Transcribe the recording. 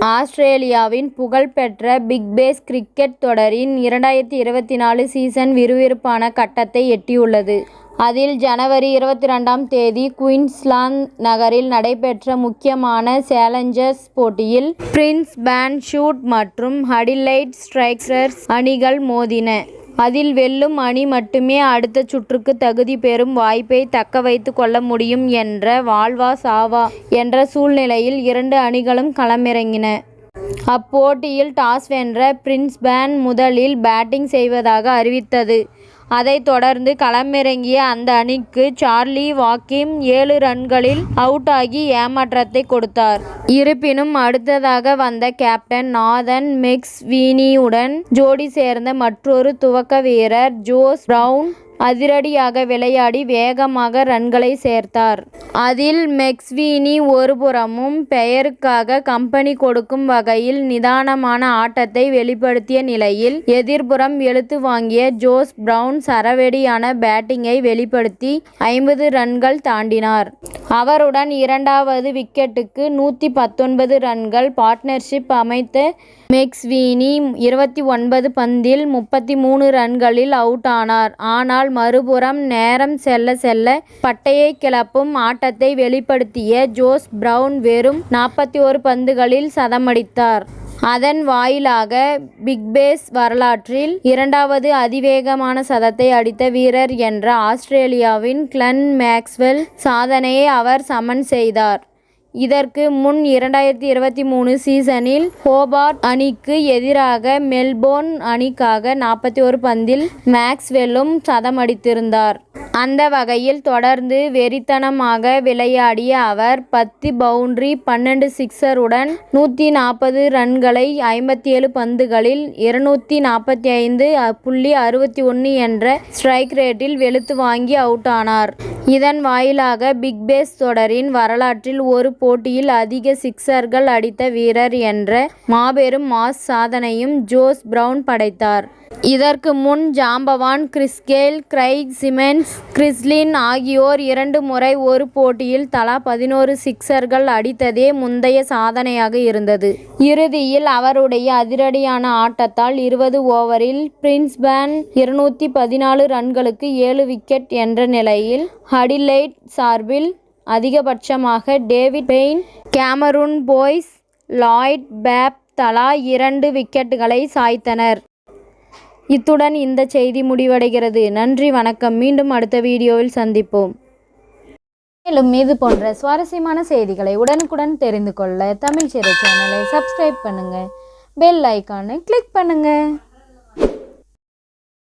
ஆஸ்திரேலியாவின் புகழ்பெற்ற பிக் பேஷ் கிரிக்கெட் தொடரின் 2024 சீசன் விறுவிறுப்பான கட்டத்தை எட்டியுள்ளது. அதில் ஜனவரி 22ஆம் தேதி குயின்ஸ்லாந்து நகரில் நடைபெற்ற முக்கியமான சேலஞ்சர்ஸ் போட்டியில் பிரிஸ்பேன் ஷூட் மற்றும் அடிலைட் ஸ்ட்ரைக்கர்ஸ் அணிகள் மோதின. அதில் வெல்லும் அணி மட்டுமே அடுத்த சுற்றுக்கு தகுதி பெறும் வாய்ப்பை தக்க வைத்து கொள்ள முடியும் என்ற வாழ்வா சாவா என்ற சூழ்நிலையில் இரண்டு அணிகளும் களமிறங்கின. அப்போட்டியில் டாஸ் வென்ற பிரிஸ்பேன் முதலில் பேட்டிங் செய்வதாக அறிவித்தது. அதைத் தொடர்ந்து களமிறங்கிய அந்த அணிக்கு சார்லி வாக்கிம் 7 ரன்களில் அவுட் ஆகி ஏமாற்றத்தை கொடுத்தார். இருப்பினும் அடுத்ததாக வந்த கேப்டன் நாதன் மெக்ஸ்வீனியுடன் ஜோடி சேர்ந்த மற்றொரு துவக்க வீரர் ஜோஸ் பிரவுன் அதிரடியாக விளையாடி வேகமாக ரன்களை சேர்த்தார். அதில் மெக்ஸ்வீனி ஒருபுறமும் பெயருக்காக கம்பெனி கொடுக்கும் வகையில் நிதானமான ஆட்டத்தை வெளிப்படுத்திய நிலையில், எதிர்புறம் வெளுத்து வாங்கிய ஜோஸ் பிரவுன் சரவெடியான பேட்டிங்கை வெளிப்படுத்தி 50 ரன்கள் தாண்டினார். அவருடன் இரண்டாவது விக்கெட்டுக்கு 119 ரன்கள் பார்ட்னர்ஷிப் அமைத்த மெக்ஸ்வீனி 29 பந்தில் 33 ரன்களில் அவுட் ஆனார். ஆனால் மறுபுறம் நேரம் செல்ல செல்ல பட்டையை கிளப்பும் ஆட்டத்தை வெளிப்படுத்திய ஜோஸ் பிரவுன் வெறும் 41 பந்துகளில் சதமடித்தார். அதன் வாயிலாக பிக் பேஷ் வரலாற்றில் இரண்டாவது அதிவேகமான சதத்தை அடித்த வீரர் என்ற ஆஸ்திரேலியாவின் கிளென் மேக்ஸ்வெல் சாதனையை அவர் சமன் செய்தார். இதற்கு முன் 2023 சீசனில் ஹோபார்ட் அணிக்கு எதிராக மெல்போர்ன் அணிக்காக 41 பந்தில் மேக்ஸ்வெல்லும் சதமடித்திருந்தார். அந்த வகையில் தொடர்ந்து வெறித்தனமாக விளையாடிய அவர் 10 பவுண்டரி 12 சிக்சருடன் 140 ரன்களை 57 பந்துகளில் 245.61 என்ற ஸ்ட்ரைக் ரேட்டில் வெளுத்து வாங்கி அவுட் ஆனார். இதன் வாயிலாக பிக் பேஷ் தொடரின் வரலாற்றில் ஒரு போட்டியில் அதிக சிக்சர்கள் அடித்த வீரர் என்ற மாபெரும் மாஸ் சாதனையும் ஜோஸ் பிரவுன் படைத்தார். இதற்கு முன் ஜாம்பவான் Chris Gayle, Craig Siemens, Chris லின் ஆகியோர் 2 முறை ஒரு போட்டியில் தலா 11 சிக்சர்கள் அடித்ததே முந்தைய சாதனையாக இருந்தது. இறுதியில் அவருடைய அதிரடியான ஆட்டத்தால் 20 ஓவரில் பிரிஸ்பேன் 214 ரன்களுக்கு 7 விக்கெட் என்ற நிலையில் அடிலைட் சார்பில் அதிகபட்சமாக David Payne, Cameron Boyce, Lloyd Pope தலா 2 விக்கெட்டுகளை சாய்த்தனர். இத்துடன் இந்த செய்தி முடிவடைகிறது. நன்றி, வணக்கம். மீண்டும் அடுத்த வீடியோவில் சந்திப்போம். மேலும் இது போன்ற சுவாரஸ்யமான செய்திகளை உடனுக்குடன் தெரிந்து கொள்ள தமிழ் சிறை சேனலை சப்ஸ்கிரைப் பண்ணுங்க, பெல் ஐகானை கிளிக் பண்ணுங்க.